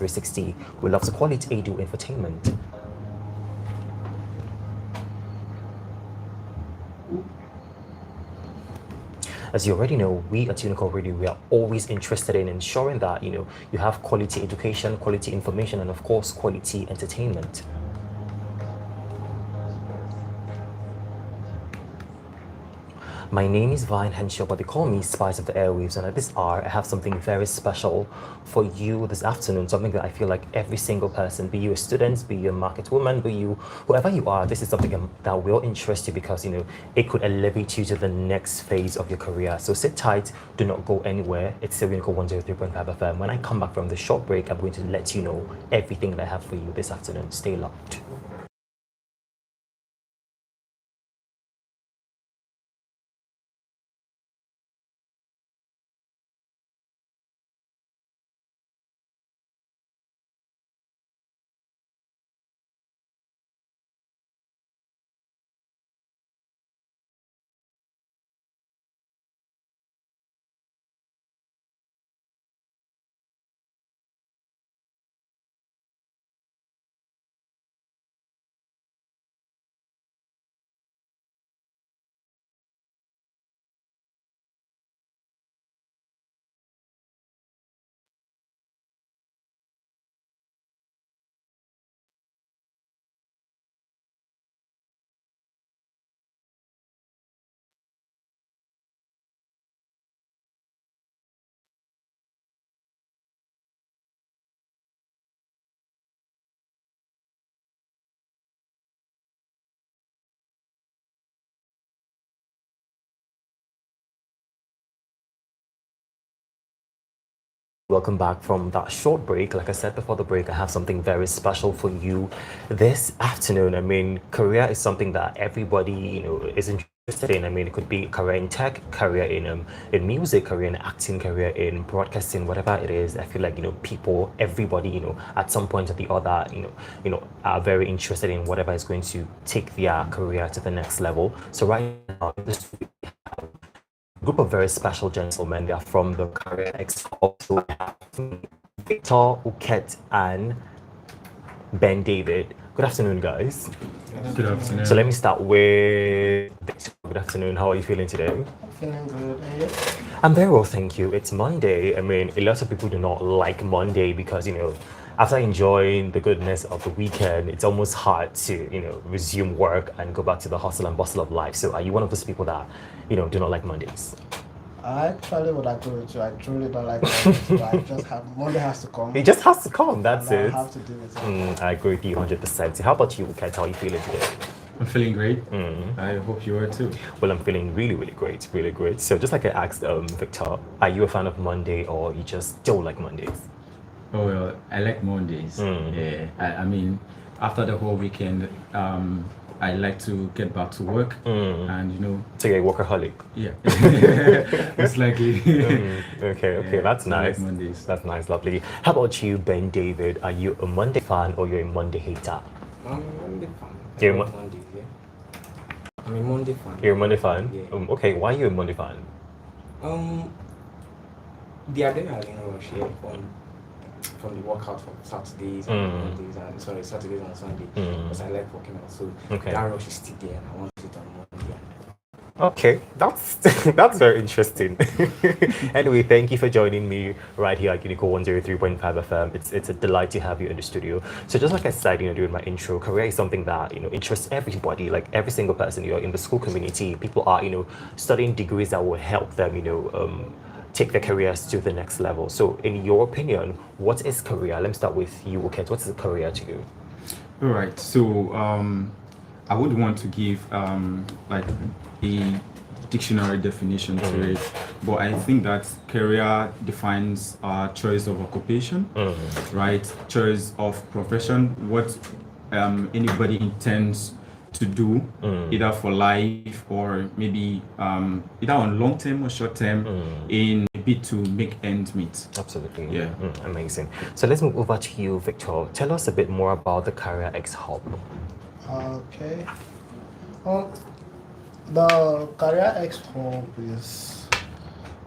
360. We love to call it Edu Entertainment. As you already know, we at Unicorn Radio, we are always interested in ensuring that, you have quality education, quality information, and of course, quality entertainment. My name is Vine Henshaw, but they call me Spice of the Airwaves, and at this hour, I have something very special for you this afternoon, something that I feel like every single person, be you a student, be you a market woman, be you whoever you are, this is something that will interest you because, it could elevate you to the next phase of your career. So sit tight, do not go anywhere. It's still Unico 103.5 FM. When I come back from the short break, I'm going to let you know everything that I have for you this afternoon. Stay locked. Welcome back from that short break. Like I said before the break, I have something very special for you this afternoon. I mean, career is something that everybody, is interested in. I mean, it could be career in tech, career in music, career in acting, career in broadcasting, whatever it is. I feel like, people, everybody, at some point or the other, are very interested in whatever is going to take their career to the next level. So right now, this group of very special gentlemen. They are from the CareerXHub. So we have Victor, Uket, and Ben David. Good afternoon, guys. Good afternoon. So let me start with Victor. Good afternoon. How are you feeling today? Feeling good, and you? I'm very well, thank you. It's Monday. I mean, a lot of people do not like Monday because, after enjoying the goodness of the weekend, it's almost hard to, resume work and go back to the hustle and bustle of life. So are you one of those people that, do not like Mondays? I actually would agree with you. I truly don't like Mondays, but I just have Monday has to come. It just has to come, that's and it. I have to deal with it. I agree with you 100%. So how about you, Uket? How are you feeling today? I'm feeling great. I hope you are too. Well, I'm feeling really, really great, really great. So just like I asked Victor, are you a fan of Monday or you just don't like Mondays? Oh well, I like Mondays. Yeah, I mean, after the whole weekend, I like to get back to work, and So you're a workaholic? yeah, most likely. Okay, that's I nice. like Mondays. That's nice, lovely. How about you, Ben David? Are you a Monday fan or you're a Monday hater? I'm a Monday fan. You're I a love Mondays, yeah. I'm a Monday fan. You're a Monday fan? Yeah. Okay, why are you a Monday fan? The adrenaline rush here from the workout for Saturdays and Mondays and Saturdays and Sunday because I like working out. So Okay. that rush is still there and I want it on Monday. Okay, that's that's very interesting. Anyway, thank you for joining me right here at Unico 103.5 FM. It's a delight to have you in the studio. So just like I said, during my intro, career is something that interests everybody, like every single person. You're in the school community. People are studying degrees that will help them take their careers to the next level. So in your opinion, what is career? Let me start with you, Uket. What is a career to you? All right. So I would want to give like a dictionary definition to it, but I think that career defines choice of occupation, right? Choice of profession, what anybody intends to do, either for life or maybe either on long term or short term, in a bit to make ends meet. Absolutely. Yeah. Amazing. So let's move over to you, Victor. Tell us a bit more about the CareerXHub. Okay. The CareerXHub is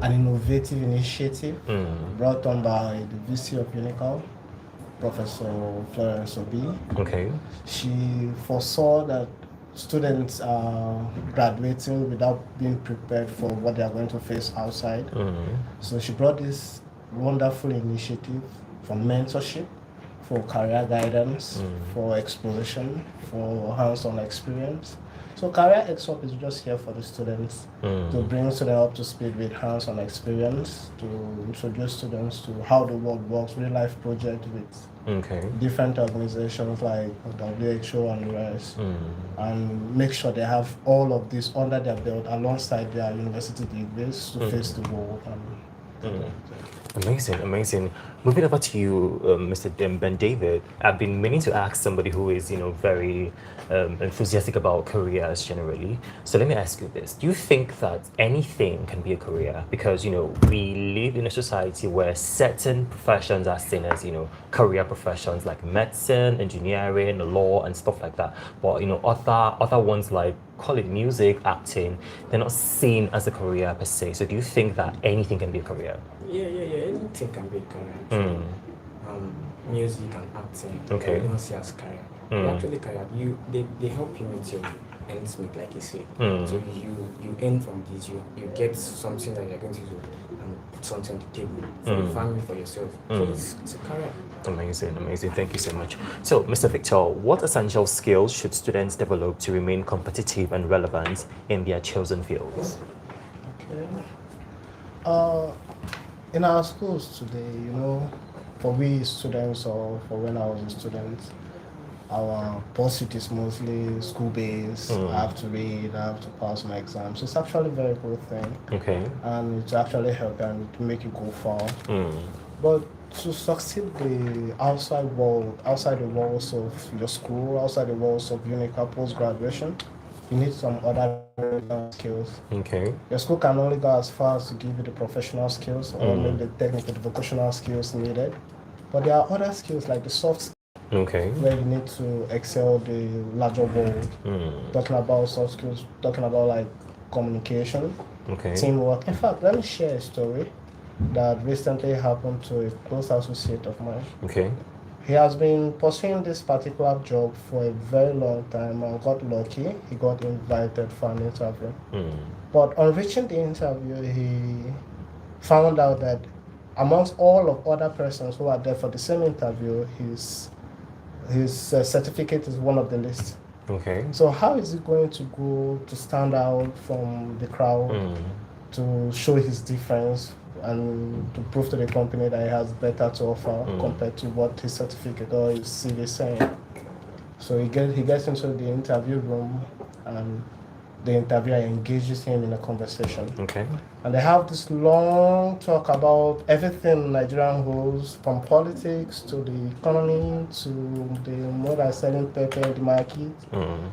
an innovative initiative brought on by the VC of Unical Professor Florence Obi. Okay. She foresaw that students are graduating without being prepared for what they are going to face outside. So she brought this wonderful initiative for mentorship, for career guidance, for exposition, for hands-on experience. So CareerXHub is just here for the students to bring students up to speed with hands-on experience, to introduce students to how the world works, real-life project with different organizations like WHO and the rest, and make sure they have all of this under their belt alongside their university degrees to face the world. Amazing, amazing. Moving over to you, Mr. Ben David, I've been meaning to ask somebody who is, very enthusiastic about careers generally. So let me ask you this. Do you think that anything can be a career? Because, we live in a society where certain professions are seen as, career professions like medicine, engineering, law, and stuff like that. But, other ones like, call it music, acting, they're not seen as a career per se. So do you think that anything can be a career? Yeah. Anything can be a career. Music and acting. Okay. You don't see as career. Actually, career. They help you with your ends meet, like you say. So you earn from this. You get something that you're going to do and put something on the table for your family, for yourself. So it's a career. Amazing. Thank you so much. So, Mr. Victor, what essential skills should students develop to remain competitive and relevant in their chosen fields? Okay. In our schools today, for we students or for when I was a student, our pursuit is mostly school-based. I have to read, I have to pass my exams. It's actually a very good thing. Okay. And it's actually help and to make you go far. But to succeed outside the walls of your school, outside the walls of UNICA post-graduation, you need some other skills. Okay. Your school can only go as far as to give you the professional skills or maybe the technical, the vocational skills needed. But there are other skills like the soft skills. Okay. Where you need to excel the larger world. Talking about soft skills, talking about like communication, teamwork. In fact, let me share a story that recently happened to a close associate of mine. Okay. He has been pursuing this particular job for a very long time and got lucky. He got invited for an interview. But on reaching the interview, he found out that amongst all of other persons who are there for the same interview, his certificate is one of the list. Okay. So how is he going to go to stand out from the crowd to show his difference and to prove to the company that he has better to offer compared to what his certificate or his CV is saying? So he gets into the interview room and the interviewer engages him in a conversation. Okay. And they have this long talk about everything Nigerian holds, from politics to the economy to the mother selling pepper in the market,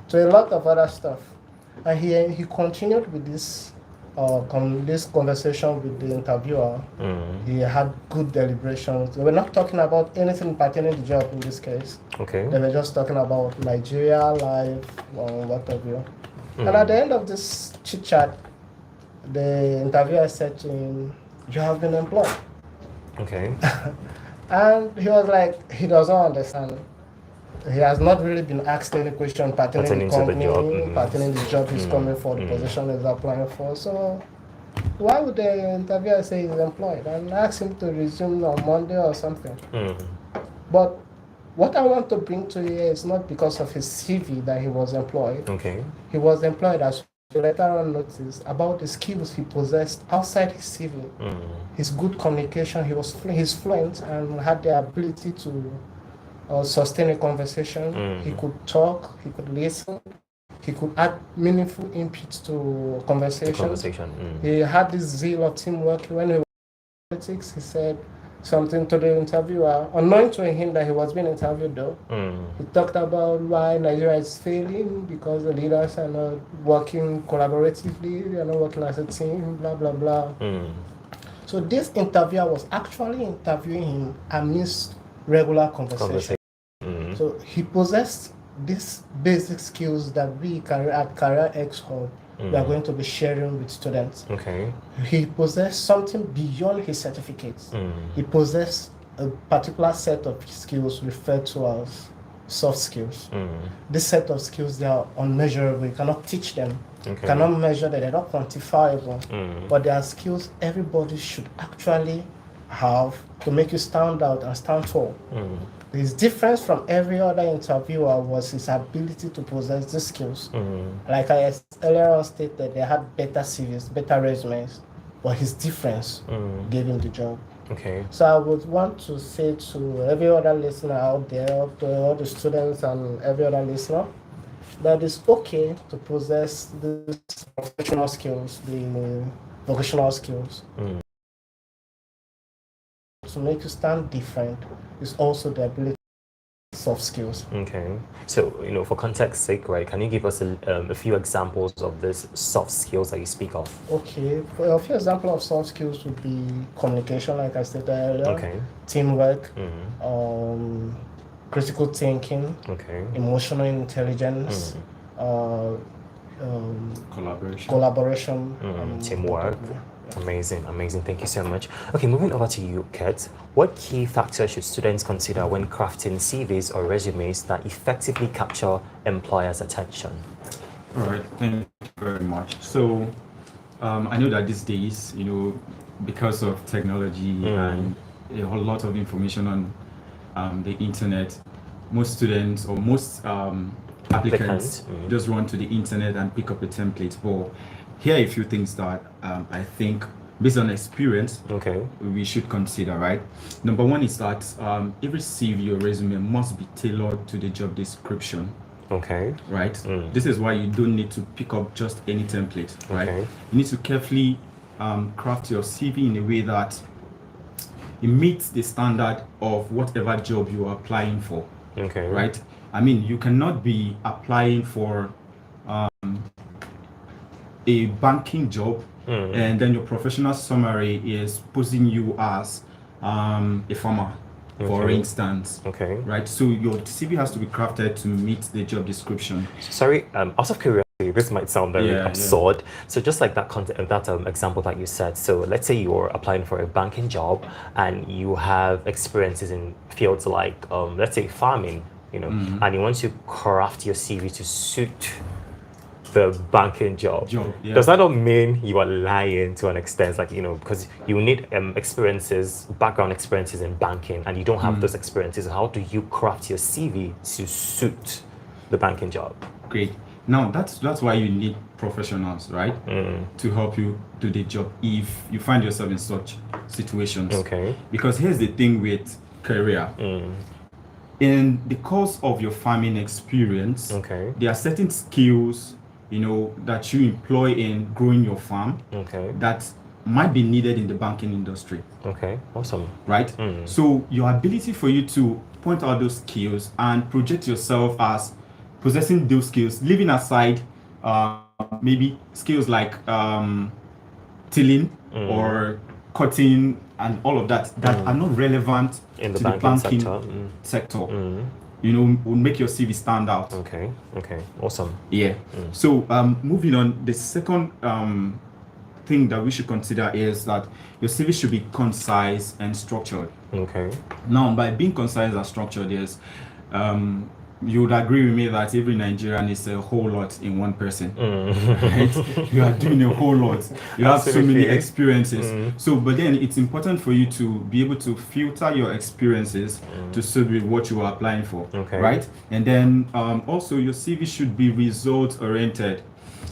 to a lot of other stuff. And he continued with this conversation with the interviewer. He had good deliberations. They were not talking about anything pertaining to the job in this case. Okay. They were just talking about Nigeria, life, or what have you. And at the end of this chit chat, the interviewer said to him, "You have been employed." Okay. And he was like, he doesn't understand. He has not really been asked any question pertaining to the company, pertaining to the job he's coming for, the position he's applying for. So why would the interviewer say he's employed and ask him to resume on Monday or something? But what I want to bring to here is not because of his CV that he was employed. Okay. He was employed, as you later on noticed, about the skills he possessed outside his CV. His good communication, he's fluent and had the ability to sustain a conversation. He could talk, he could listen, he could add meaningful input to conversation. He had this zeal of teamwork. When he was in politics, he said something to the interviewer, unknown to him that he was being interviewed though. He talked about why Nigeria is failing because the leaders are not working collaboratively, they are not working as a team, blah, blah, blah. So this interviewer was actually interviewing him amidst regular conversation. So he possessed these basic skills that we at CareerXHub we are going to be sharing with students. Okay. He possessed something beyond his certificates. He possessed a particular set of skills referred to as soft skills. This set of skills, they are unmeasurable. You cannot teach them. You cannot measure them. They're not quantifiable. But they are skills everybody should actually have to make you stand out and stand tall. His difference from every other interviewer was his ability to possess these skills. Like I earlier on stated, they had better CVs, better resumes, but his difference gave him the job. Okay. So I would want to say to every other listener out there, to all the students and every other listener, that it's okay to possess these professional skills, the vocational skills. To make you stand different is also the ability of soft skills. Okay. So, for context's sake, right, can you give us a few examples of these soft skills that you speak of? Okay. A few examples of soft skills would be communication, like I said earlier. Okay. Teamwork, critical thinking, Okay. emotional intelligence, collaboration, teamwork. Amazing. Thank you so much. Okay, moving over to you, Kurt. What key factors should students consider when crafting CVs or resumes that effectively capture employers' attention? All right, thank you very much. So, I know that these days, because of technology and a whole lot of information on the internet, most students or most applicants just run to the internet and pick up a template. But here are a few things that I think, based on experience, we should consider, right? Number one is that every CV or resume must be tailored to the job description. Okay. Right? This is why you don't need to pick up just any template, right? Okay. You need to carefully craft your CV in a way that it meets the standard of whatever job you are applying for. Okay. Right? I mean, you cannot be applying for a banking job and then your professional summary is posing you as a farmer, for instance. Okay. Right? So your CV has to be crafted to meet the job description. Sorry, out of curiosity, this might sound very absurd. So just like that example that you said, so let's say you're applying for a banking job and you have experiences in fields like, let's say farming, and you want to craft your CV to suit the banking job. Does that not mean you are lying to an extent? Like, because you need background experiences in banking, and you don't have those experiences. How do you craft your CV to suit the banking job? Great. Now, that's why you need professionals, right? To help you do the job if you find yourself in such situations. Okay. Because here's the thing with career. In the course of your farming experience, there are certain skills that you employ in growing your farm that might be needed in the banking industry. Okay, awesome. Right? So your ability for you to point out those skills and project yourself as possessing those skills, leaving aside maybe skills like tilling or cutting and all of that are not relevant in the to banking sector. Will make your CV stand out. Okay, awesome. Yeah. So moving on, the second thing that we should consider is that your CV should be concise and structured. Okay. Now, by being concise and structured, is you would agree with me that every Nigerian is a whole lot in one person. Right? You are doing a whole lot. You have so many experiences. So, but then it's important for you to be able to filter your experiences to suit with what you are applying for. Right? And then also your CV should be result oriented.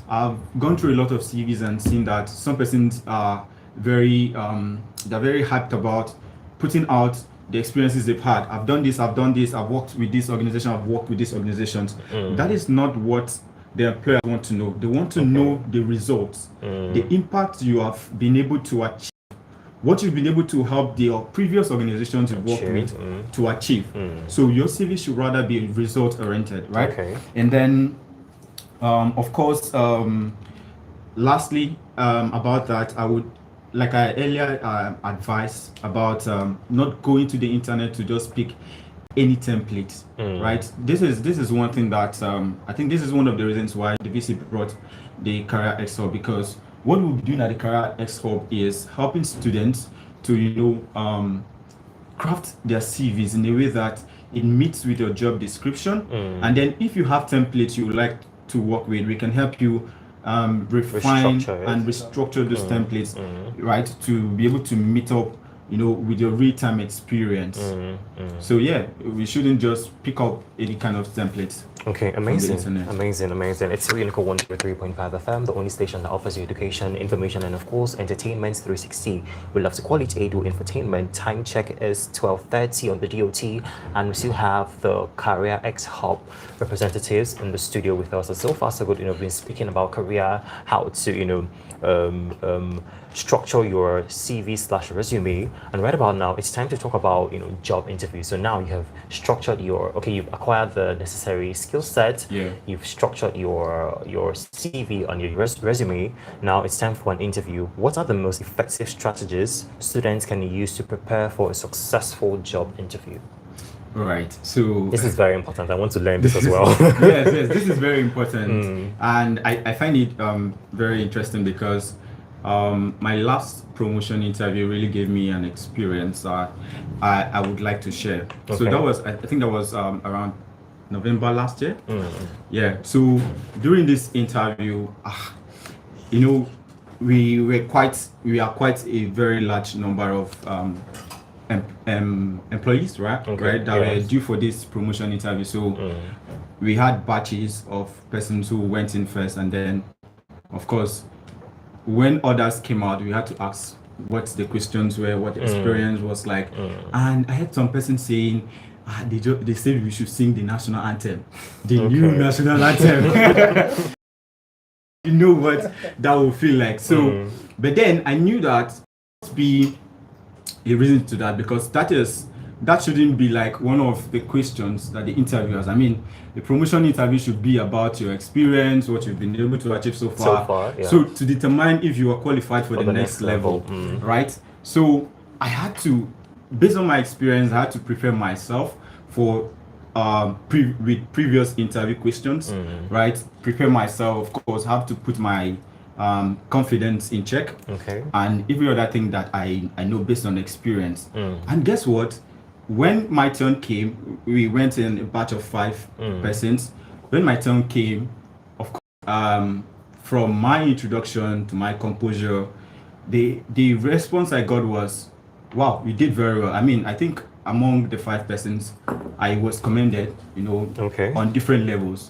I've gone through a lot of CVs and seen that some persons are very hyped about putting out the experiences they've had. I've done this, I've worked with this organization, I've worked with these organizations. That is not what the employer want to know. They want to know the results, the impact you have been able to achieve, what you've been able to help the previous organizations you've worked with to achieve. So your CV should rather be result oriented, right? And then of course, lastly, about that, I would, like I earlier advised about not going to the internet to just pick any template, right? This is one thing that I think this is one of the reasons why the VC brought the CareerXHub, because what we'll be doing at the CareerXHub is helping students to craft their CVs in a way that it meets with your job description. And then if you have templates you would like to work with, we can help you refine and restructure those templates, right, to be able to meet up, you know, with your real-time experience. So yeah, we shouldn't just pick up any kind of templates. Okay, amazing. It's Unico 103.5 FM, the only station that offers you education, information, and of course, entertainment 360. We love to call it Edu Infotainment. Time check is 12:30 on the DOT, and we still have the CareerXHub representatives in the studio with us. So far, so good. You know, we've been speaking about career, how to, you know, structure your CV/resume, and right about now it's time to talk about, you know, job interviews. So now you have structured you've acquired the necessary skill set, you've structured your CV on your resume. Now it's time for an interview. What are the most effective strategies students can use to prepare for a successful job interview? Right, so this is very important. I want to learn this as well. yes, this is very important. And I find it very interesting because my last promotion interview really gave me an experience I would like to share. So that was, I think that was around November last year. Yeah, so during this interview, you know, we are quite a very large number of employees, right? Right, that were due for this promotion interview. So we had batches of persons who went in first, and then of course when others came out, we had to ask what the questions were, what the experience was like. And I had some person saying, they said we should sing the national anthem, the new national anthem. You know what that will feel like. So, but then I knew that must be a reason to that, because that shouldn't be like one of the questions that the interviewers, I mean, the promotion interview should be about your experience, what you've been able to achieve so far. So to determine if you are qualified for the next level, right? So I had to, based on my experience, I had to prepare myself for with previous interview questions, right? Prepare myself, of course, have to put my confidence in check, and every other thing that I know based on experience. And guess what? When my turn came, we went in a batch of 5 persons. When my turn came, of course, from my introduction to my composure, the response I got was, wow, you did very well. I mean, I think among the 5 persons, I was commended, you know, on different levels.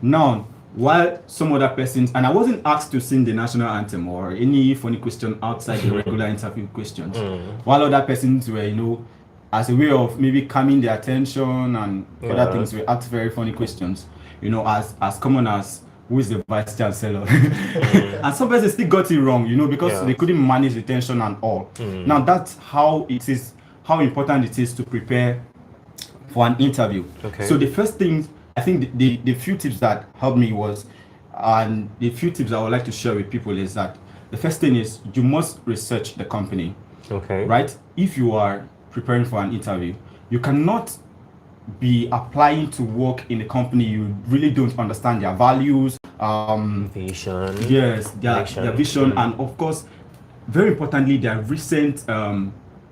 Now, while some other persons, and I wasn't asked to sing the national anthem or any funny question outside the regular interview questions, while other persons were, you know, as a way of maybe calming their attention and other things, we asked very funny questions, you know, as common as who is the vice chancellor. And some persons still got it wrong, you know, because they couldn't manage the tension and all. Now that's how it is, how important it is to prepare for an interview. So the first thing, I think the few tips that helped me was, and the few tips I would like to share with people is that the first thing is you must research the company. Right? If you are preparing for an interview, you cannot be applying to work in a company you really don't understand their values, vision, their vision, and of course, very importantly, their recent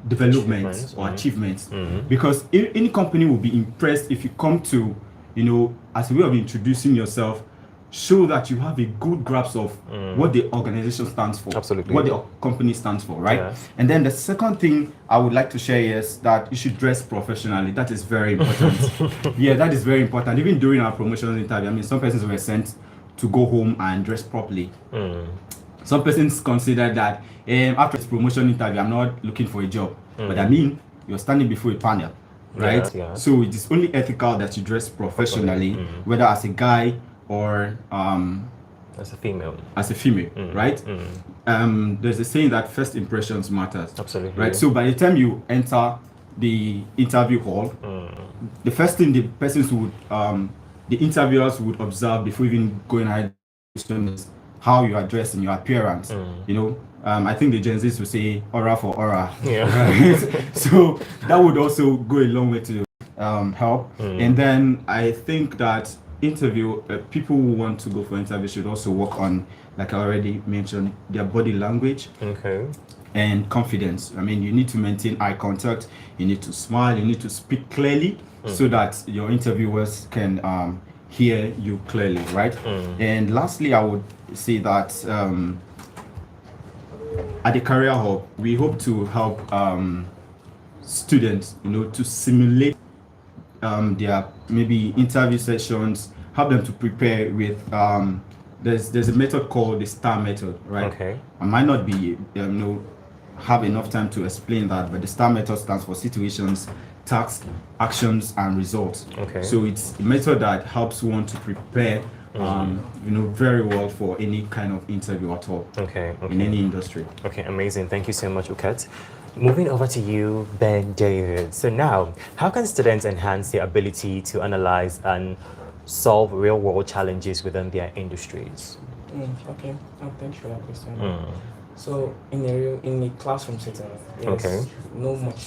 developments or achievements. Because any company will be impressed if you come to, you know, as a way of introducing yourself, show that you have a good grasp of what the organization stands for, what the company stands for, right? And then the second thing I would like to share is that you should dress professionally. That is very important. That is very important. Even during our promotion interview, I mean, some persons were sent to go home and dress properly. Some persons consider that after this promotion interview, I'm not looking for a job. But I mean, you're standing before a panel, right? So it is only ethical that you dress professionally, whether as a guy or as a female. Right? There's a saying that first impressions matters. Right? So by the time you enter the interview hall, the first thing the persons would, the interviewers would observe before even going ahead is how you are dressed and your appearance. You know, I think the Gen Zs would say aura for aura. Right? So that would also go a long way to help. And then I think that people who want to go for interview should also work on, like I already mentioned, their body language. and confidence. I mean, you need to maintain eye contact, you need to smile, you need to speak clearly so that your interviewers can hear you clearly, right? And lastly, I would say that at the Career Hub, we hope to help students, to simulate their maybe interview sessions, help them to prepare with there's a method called the STAR method, right? Okay. I might not be have enough time to explain that, but the STAR method stands for situations, tasks, actions, and results. Okay. So it's a method that helps one to prepare very well for any kind of interview at all. Okay. In any industry. Okay, amazing. Thank you so much, Uket. Moving over to you, Ben David. So now, how can students enhance their ability to analyze and solve real-world challenges within their industries? Okay, thank you for that question. So in a classroom setting, there's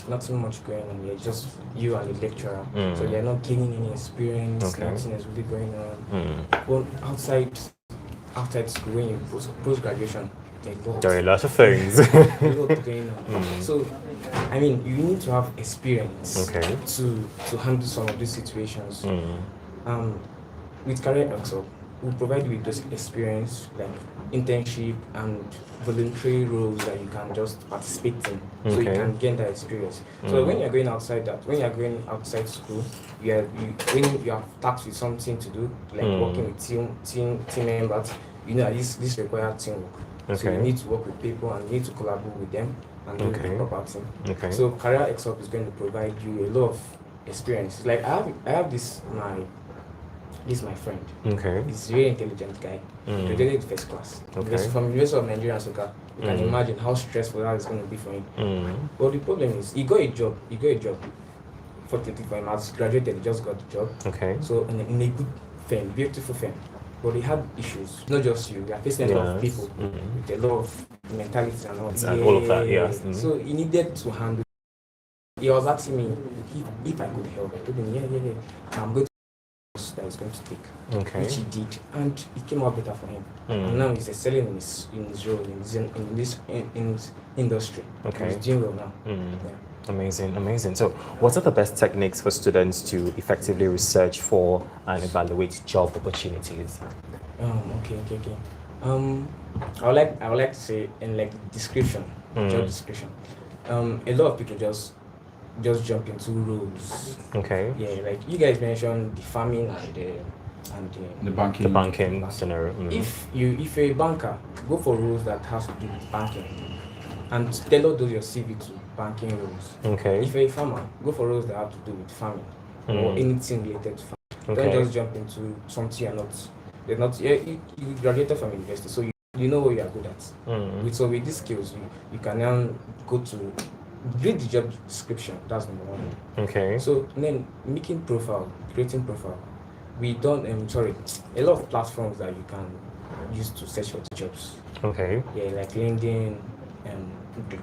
nothing much going on. You're just you and the lecturer. So you're not gaining any experience. Nothing is really going on. Well, outside school, when you post graduation, there are a lot of things. a lot going on. So I mean, you need to have experience to handle some of these situations. With CareerXHub, we provide you with this experience, like internship and voluntary roles that you can just participate in, so you can gain that experience. So when you're going outside school, when you are tasked with something to do, like working with team members, this requires teamwork. So you need to work with people and you need to collaborate with them and do the proper thing. So CareerXHub is going to provide you a lot of experience. Like I have this my friend. He's a very intelligent guy. He graduated first class. From University of Nigeria and Soka. You can imagine how stressful that is going to be for him. But the problem is, he got a job. Fortunately for him, as graduated, he just got the job. So in a good firm, beautiful firm. But he had issues. Not just you. We are facing a lot of people with a lot of mentality and all. And all of that, yes. So he needed to handle. He was asking me if I could help. I told him, yeah. I'm going to that is going to take, which he did, and it came out better for him. And now he's excelling in his role in this industry. He's doing well now. Amazing. So, what are the best techniques for students to effectively research for and evaluate job opportunities? Okay. I would like to say in like description, job description. A lot of people just jump into roles. Yeah, like you guys mentioned the farming and the banking scenario. If you're a banker, go for roles that has to do with banking and tailor your CV to banking roles. If you're a farmer, go for roles that have to do with farming or anything related to farming. Don't just jump into something you're not. You graduated from university, so you know what you are good at. So with these skills, you can now go to read the job description. That's number one. So then creating profile. We don't a lot of platforms that you can use to search for jobs. Yeah, like LinkedIn and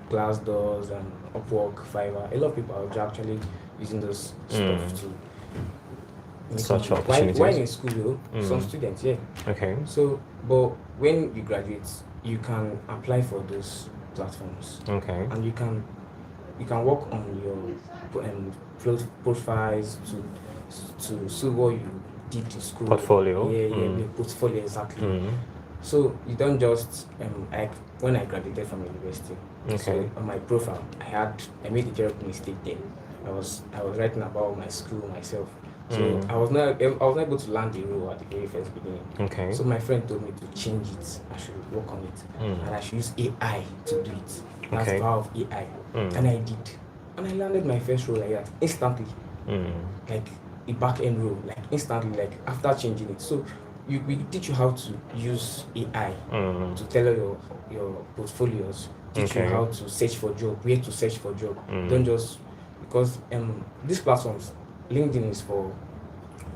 Glassdoor and Upwork, Fiverr. A lot of people are actually using those stuff to search opportunities. While in school, some students, So, but when you graduate, you can apply for those platforms. And you can work on your profiles to see what you did in school. Portfolio. Yeah, portfolio, exactly. So you don't just like when I graduated from university. So on my profile, I made a terrible mistake there. I was writing about my school myself. So I was not able to land the role at the very first beginning. So my friend told me to change it. I should work on it, and I should use AI to do it. That's the power of AI, and I did, and I landed my first role like that instantly, like a back end role, like instantly, like after changing it. So we teach you how to use AI to tailor your portfolios. Teach you how to search for job, where to search for job. Don't just because these platforms. LinkedIn is for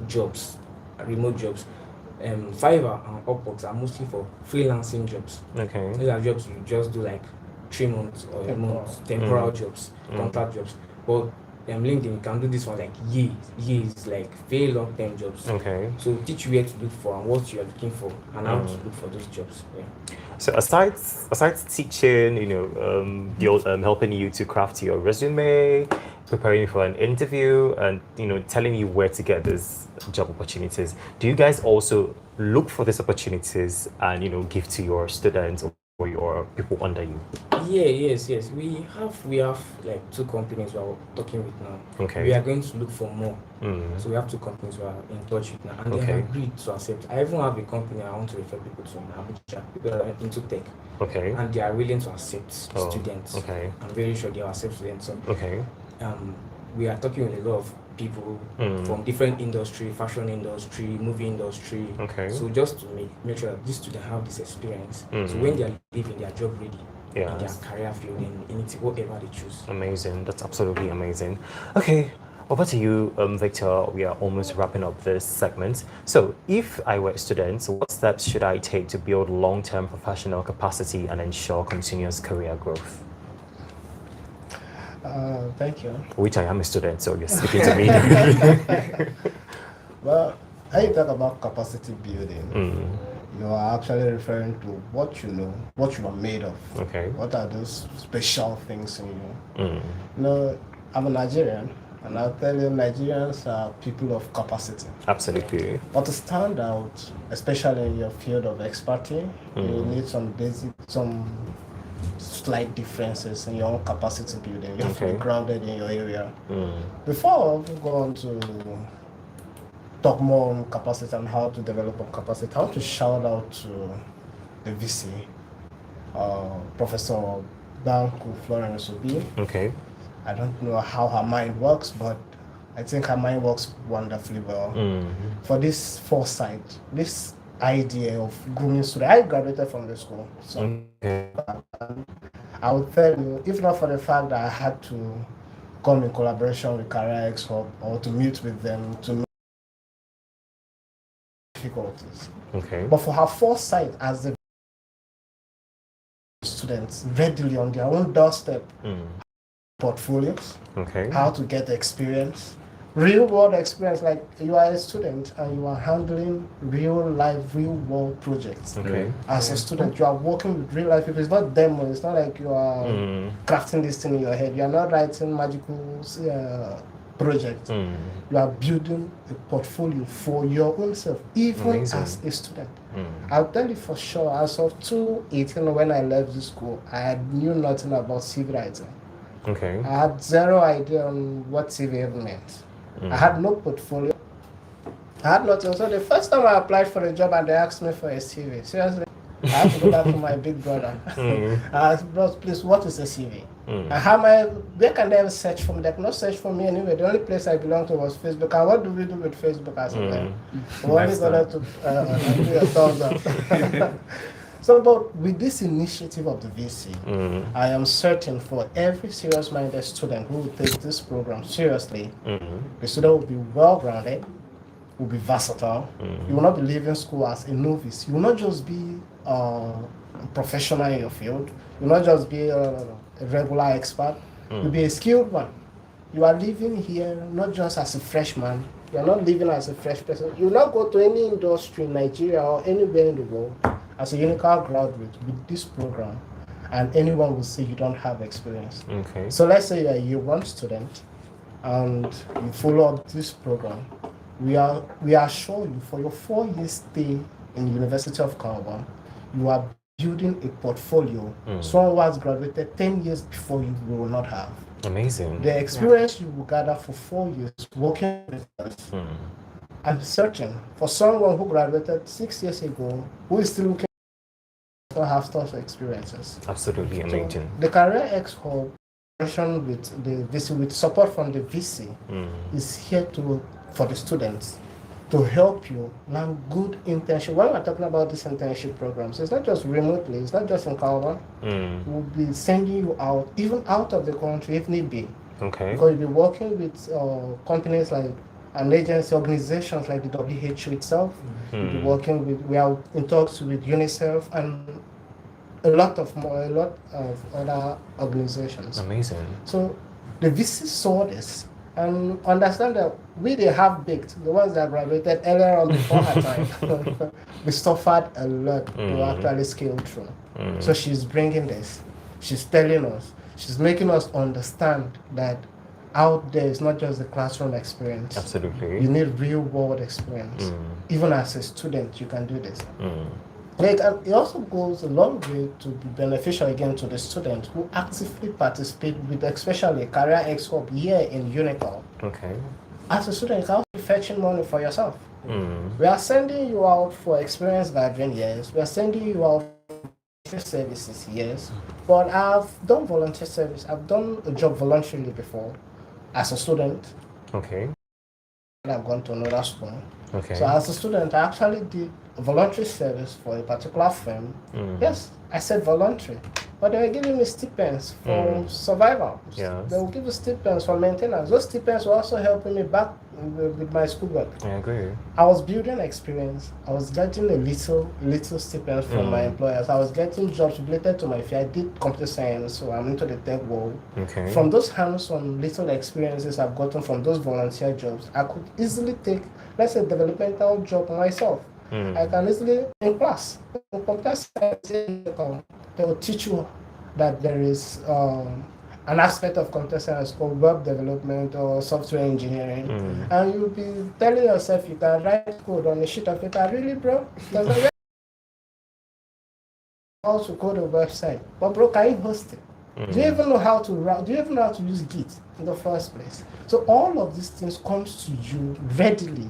jobs, remote jobs. Fiverr and Upwork are mostly for freelancing jobs. These are jobs you just do like 3 months or a month, temporal jobs, contract jobs. But LinkedIn, you can do this for like years, like very long-term jobs. Okay. So teach you where to look for and what you are looking for and how to look for those jobs. Yeah. So aside teaching, helping you to craft your resume, preparing you for an interview, and telling you where to get these job opportunities, do you guys also look for these opportunities and give to your students or your people under you? Yeah, yes. We have like 2 companies we are talking with now. Okay. We are going to look for more. So we have 2 companies we are in touch with now, and they have agreed to accept. I even have a company I want to refer people to in Abuja, people that are into tech. Okay. And they are willing to accept students. Okay. I'm very sure they will accept students. So, Okay. we are talking with a lot of people from different industry, fashion industry, movie industry. Okay. So just to make sure that these students have this experience. So when they are leaving, they are job ready. In their career field, in anything, whatever they choose. Amazing. That's absolutely amazing. Okay. Over to you, Victor. We are almost wrapping up this segment. So, if I were a student, what steps should I take to build long-term professional capacity and ensure continuous career growth? Thank you. Which I am a student, so you're speaking to me. Well, when you talk about capacity building, you are actually referring to what you know, what you are made of. Okay. What are those special things in you? I'm a Nigerian, and I'll tell you, Nigerians are people of capacity. Absolutely. But to stand out, especially in your field of expertise, you need some slight differences in your own capacity building. You have to be grounded in your area. Before we go on to talk more on capacity and how to develop on capacity, I want to shout out to the VC, Professor Danku Florence Obi. Okay. I don't know how her mind works, but I think her mind works wonderfully well. For this foresight, this idea of grooming students. I graduated from the school, so I would tell you, if not for the fact that I had to come in collaboration with CareerXHub or to meet with them to know difficulties. But for her foresight as the students readily on their own doorstep, portfolios, how to get experience, real world experience, like you are a student and you are handling real life, real world projects. As a student, you are working with real life people. It's not demo, it's not like you are crafting this thing in your head. You are not writing magical projects. You are building a portfolio for your own self, even as a student. I'll tell you for sure, as of 2018, when I left the school, I knew nothing about CV writing. I had zero idea on what CV even meant. I had no portfolio. I had nothing. So the first time I applied for a job and they asked me for a CV, seriously, I had to go back to my big brother. I asked, bro, please, what is a CV? And where can they search for me? They cannot search for me anyway. The only place I belonged to was Facebook. And what do we do with Facebook as a plan? We only got to do a thumbs up. So, but with this initiative of the VC, I am certain for every serious-minded student who will take this program seriously, the student will be well-grounded, will be versatile. You will not be leaving school as a novice. You will not just be a professional in your field. You will not just be a regular expert. You'll be a skilled one. You are living here not just as a freshman. You are not living as a fresh person. You will not go to any industry in Nigeria or anywhere in the world as a Unicard graduate with this program, and anyone will say you don't have experience. So let's say you're a year 1 student and you follow up this program. We assure you for your 4-year stay in the University of Calabar, you are building a portfolio. Someone who has graduated 10 years before you will not have. Amazing. The experience you will gather for 4 years working with us. I'm searching for someone who graduated 6 years ago, who is still looking to have such experiences. Absolutely amazing. So the CareerXHub with support from the VC is here for the students to help you learn good internship. When we're talking about these internship programs, it's not just remotely, it's not just in Calabar. We'll be sending you out, even out of the country if need be. Because you'll be working with companies like and agency organizations like the WHO itself. We'll be working with, we are in talks with UNICEF and a lot of other organizations. Amazing. So the VC saw this and understand that we the half-baked, the ones that graduated earlier on before her time, we suffered a lot to actually scale through. So she's bringing this. She's telling us. She's making us understand that out there is not just the classroom experience. Absolutely. You need real-world experience. Even as a student, you can do this. Like, and it also goes a long way to be beneficial again to the students who actively participate with, especially CareerXHub here in Unical. Okay. As a student, you can also be fetching money for yourself. We are sending you out for experience gathering, yes. We are sending you out for services, yes. But I've done volunteer service. I've done a job voluntarily before as a student. Okay. I've gone to another school. Okay. So as a student, I actually did a voluntary service for a particular firm. Yes, I said voluntary, but they were giving me stipends for survival. Yes. They will give you stipends for maintenance. Those stipends were also helping me back with my schoolwork. I agree. I was building experience. I was getting a little stipends from my employers. I was getting jobs related to my field. I did computer science, so I'm into the tech world. Okay. From those hands-on little experiences I've gotten from those volunteer jobs, I could easily take, let's say, developmental job myself. I can easily, in class, in computer science, they will teach you that there is an aspect of computer science called web development or software engineering, and you'll be telling yourself you can write code on a sheet of paper. Really, bro? Doesn't how to code a website, but bro, can you host it? Do you even know how to route? Do you even know how to use Git in the first place? So all of these things comes to you readily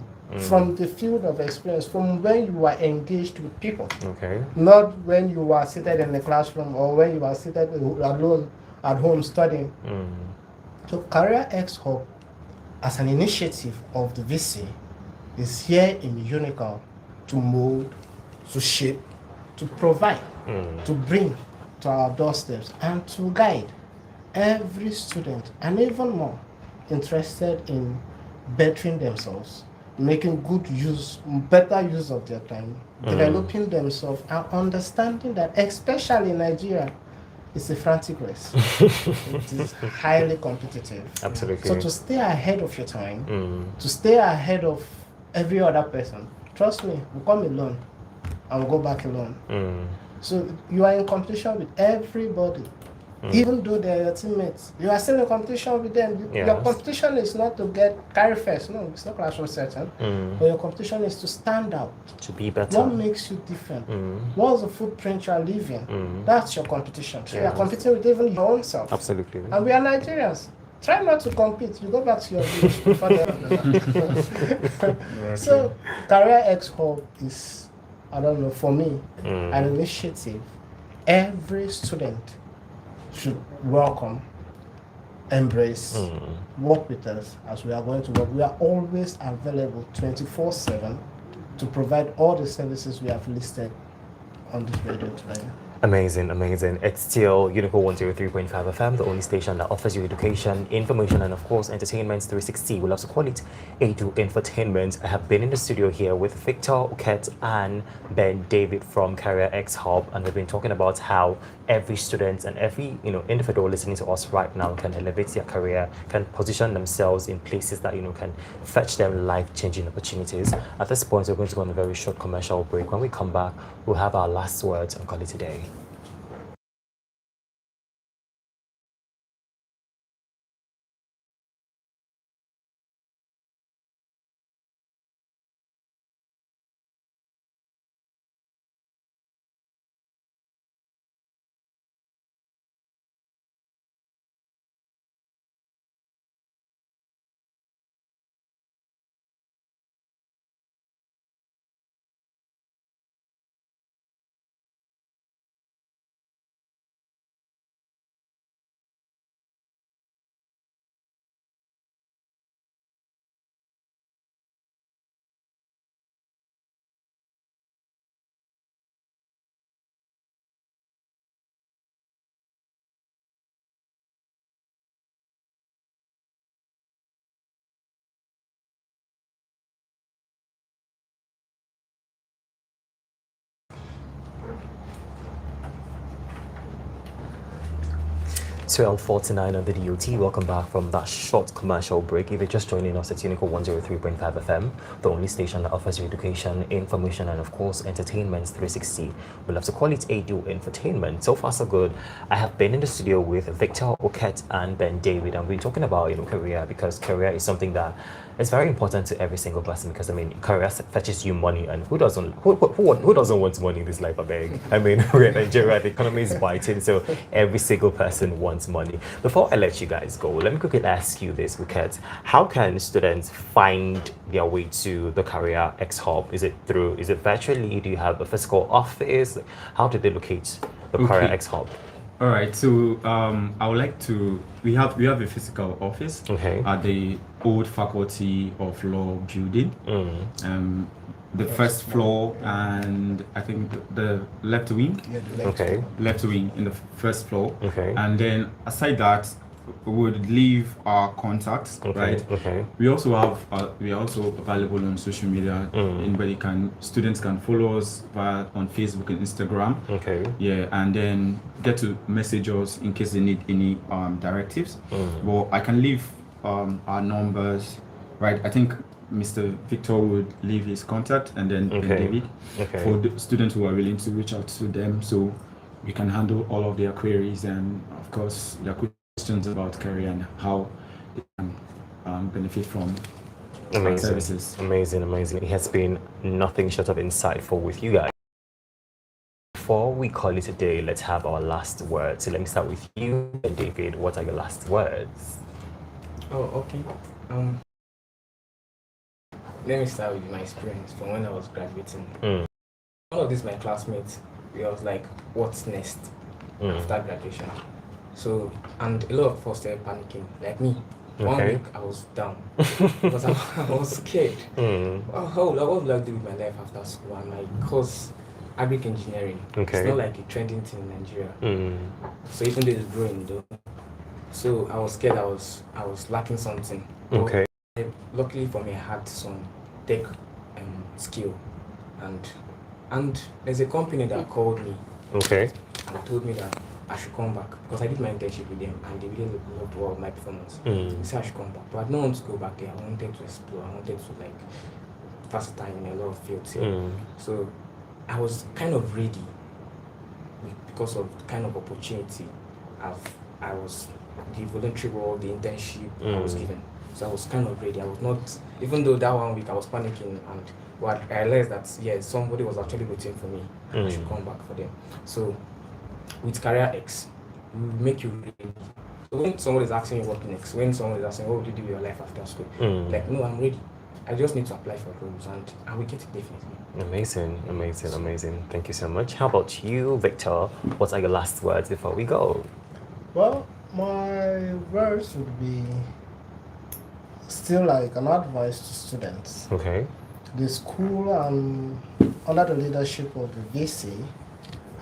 from the field of experience, from when you are engaged with people. Okay. Not when you are seated in the classroom or when you are seated alone at home studying. So CareerXHub, as an initiative of the VC, is here in Unical to mold, to shape, to provide, to bring to our doorsteps, and to guide every student, and even more interested in bettering themselves, making better use of their time, developing themselves, and understanding that, especially in Nigeria, it's a frantic race. It is highly competitive. Absolutely. So to stay ahead of your time, to stay ahead of every other person, trust me, we'll come alone and we'll go back alone. So you are in competition with everybody. Even though they're your teammates, you are still in competition with them. Your competition is not to carry first. No, it's not classroom setting. But your competition is to stand out. To be better. What makes you different? What's the footprint you are leaving? That's your competition. So you are competing with even your own self. Absolutely. And we are Nigerians. Try not to compete. You go back to your village before So CareerXHub is, I don't know, for me, an initiative every student should welcome, embrace, work with us as we are going to work. We are always available 24/7 to provide all the services we have listed on this radio today. Amazing, amazing. It's still Unico 103.5 FM, the only station that offers you education, information, and of course, entertainment 360. We love to call it Edu Infotainment. I have been in the studio here with Victor Oket and Ben David from CareerXHub, and we've been talking about how every student and every individual listening to us right now can elevate their career, can position themselves in places that can fetch them life-changing opportunities. At this point, we're going to go on a very short commercial break. When we come back, we'll have our last words and call it a day. 12:49 on the DOT. Welcome back from that short commercial break. If you're just joining us, it's Unico 103.5 FM, the only station that offers you education, information, and of course, entertainment 360. We love to call it ADO Entertainment. So far, so good. I have been in the studio with Victor, Oket, and Ben David, and we're talking about career, because career is something that is very important to every single person. Because I mean, career fetches you money, and who doesn't want money in this life? I beg. I mean, we're in Nigeria, the economy is biting, so every single person wants money. Before I let you guys go, let me quickly ask you this, Wicket. How can students find their way to the CareerXHub? Is it virtually? Do you have a physical office? How do they locate the CareerXHub? All right, so I would like to. We have a physical office at the old Faculty of Law building, the first floor, and I think the left wing. Yeah, the Left wing in the first floor. Okay. And then aside that, we would leave our contacts, right? Okay. We also have we are also available on social media. Students can follow us on Facebook and Instagram. Okay. Yeah, and then get to message us in case they need any directives. Well, I can leave our numbers, right? I think Mr. Victor would leave his contact, and then David for the students who are willing to reach out to them, so we can handle all of their queries and of course their questions about career and how they can benefit from our services. Amazing. It has been nothing short of insightful with you guys. Before we call it a day, let's have our last words. So let me start with you, and David. What are your last words? Oh, okay. Let me start with my experience from when I was graduating. One of these my classmates, we was like, "What's next after graduation?" So, and a lot of us started panicking, like me. 1 week I was down because I was scared. What will I do with my life after school? And my course, agric engineering. It's not like a trending thing in Nigeria. So even though it's growing though, so I was scared. I was lacking something. Okay. But luckily for me, I had some tech skill, and there's a company that called me. Okay. And told me that I should come back because I did my internship with them and they really loved all my performance. They said I should come back, but I didn't want to go back there. I wanted to explore. I wanted to like versatile in a lot of fields here. So I was kind of ready because of the kind of opportunity I was the voluntary role, the internship I was given. So I was kind of ready. I was not, even though that 1 week I was panicking, and what I realized that somebody was actually waiting for me. I should come back for them. So with CareerX, we will make you ready. So when someone is asking you what next, when someone is asking what would you do with your life after school, like, no, I'm ready. I just need to apply for roles and I will get it definitely. Amazing. Thank you so much. How about you, Victor? What are your last words before we go? Well, my words would be still like an advice to students. Okay. The school, under the leadership of the VC,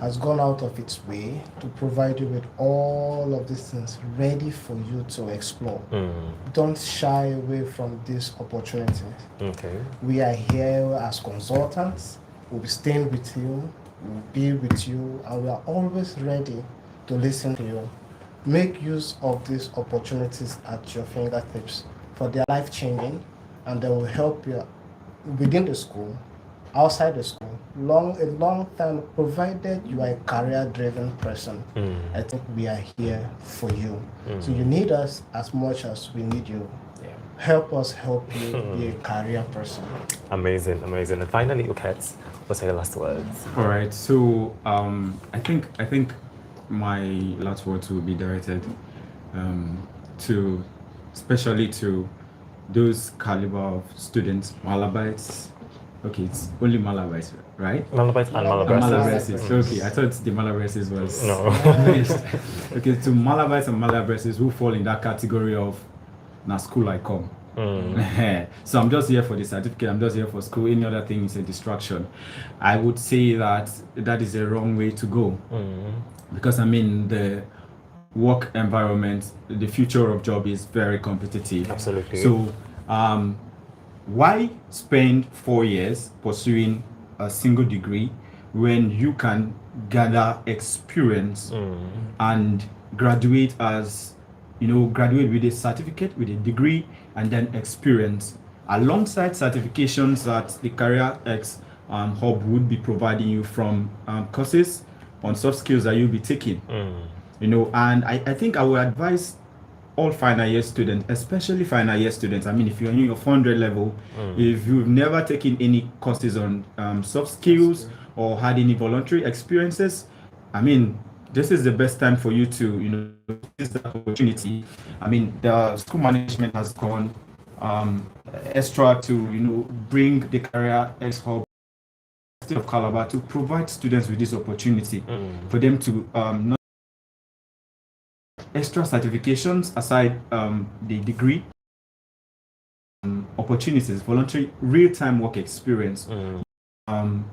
has gone out of its way to provide you with all of these things ready for you to explore. Don't shy away from this opportunity. Okay. We are here as consultants. We'll be staying with you. We'll be with you, and we are always ready to listen to you. Make use of these opportunities at your fingertips, for they are life-changing, and they will help you within the school, outside the school, a long time, provided you are a career-driven person. I think we are here for you. So you need us as much as we need you. Help us help you be a career person. Amazing. And finally, Uket, what are your last words? All right, so I think my last words will be directed especially to those caliber of students, Malabites. Okay, it's only Malabites, right? Malabites and Malabrises. Okay, I thought the Malabrises was no. Okay, to Malabites and Malabrises who fall in that category of na school I come. So I'm just here for the certificate, I'm just here for school. Any other thing is a distraction. I would say that is a wrong way to go. Because I mean the work environment, the future of job is very competitive. Absolutely. So why spend 4 years pursuing a single degree when you can gather experience and graduate as, graduate with a certificate, with a degree, and then experience, alongside certifications that the CareerX Hub would be providing you from courses on soft skills that you'll be taking. And I think I would advise all final year students, especially final year students. I mean, if you're in your 400 level, if you've never taken any courses on soft skills or had any voluntary experiences, I mean, this is the best time for you to, use that opportunity. I mean, the school management has gone extra to, bring the CareerX Hub of Calabar to provide students with this opportunity for them to not extra certifications aside the degree, opportunities, voluntary real-time work experience,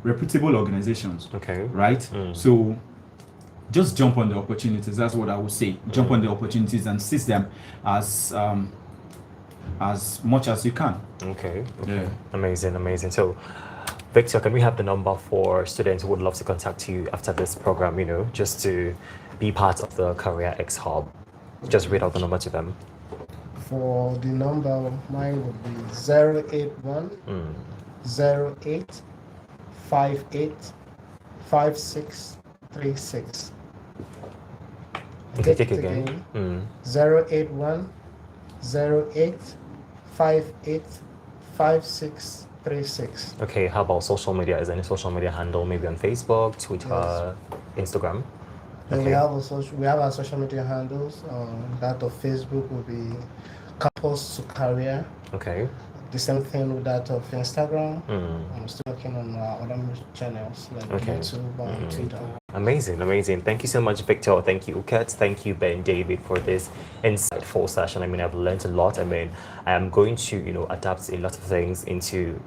reputable organizations. Okay. Right? So just jump on the opportunities. That's what I would say. Jump on the opportunities and seize them as much as you can. Okay. Yeah. Amazing. So, Victor, can we have the number for students who would love to contact you after this program, just to be part of the CareerX Hub? Just read out the number to them. For the number, mine would be 081 08 58 5636. Okay, take it again. 081 08 58 5636. Okay, how about social media? Is there any social media handle, maybe on Facebook, Twitter, Instagram? And Okay. we have our social media handles. That of Facebook will be Campus to Career. Okay. The same thing with that of Instagram. I'm still working on other channels like YouTube and Twitter. Amazing. Thank you so much, Victor. Thank you, Uket. Thank you, Ben David, for this insightful session. I mean, I've learned a lot. I mean, I am going to, adapt a lot of things into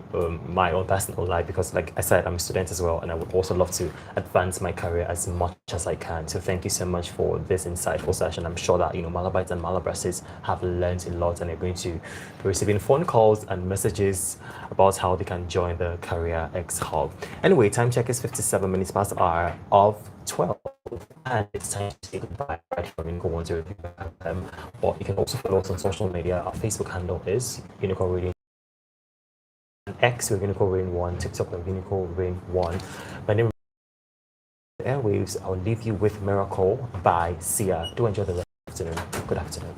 my own personal life because, like I said, I'm a student as well, and I would also love to advance my career as much as I can. So thank you so much for this insightful session. I'm sure that, Malabites and Malabrases have learned a lot, and they're going to be receiving phone calls and messages about how they can join the CareerX Hub. Anyway, time check is 57 minutes past the hour of 12, and it's time to say goodbye right from Unicorn 103. But you can also follow us on social media. Our Facebook handle is Unicorn Radio, and X we're Unicorn Rain 1, TikTok we're Unicorn Rain 1. My name is Airwaves. I'll leave you with Miracle by Sia. Do enjoy the rest of the afternoon. Good afternoon.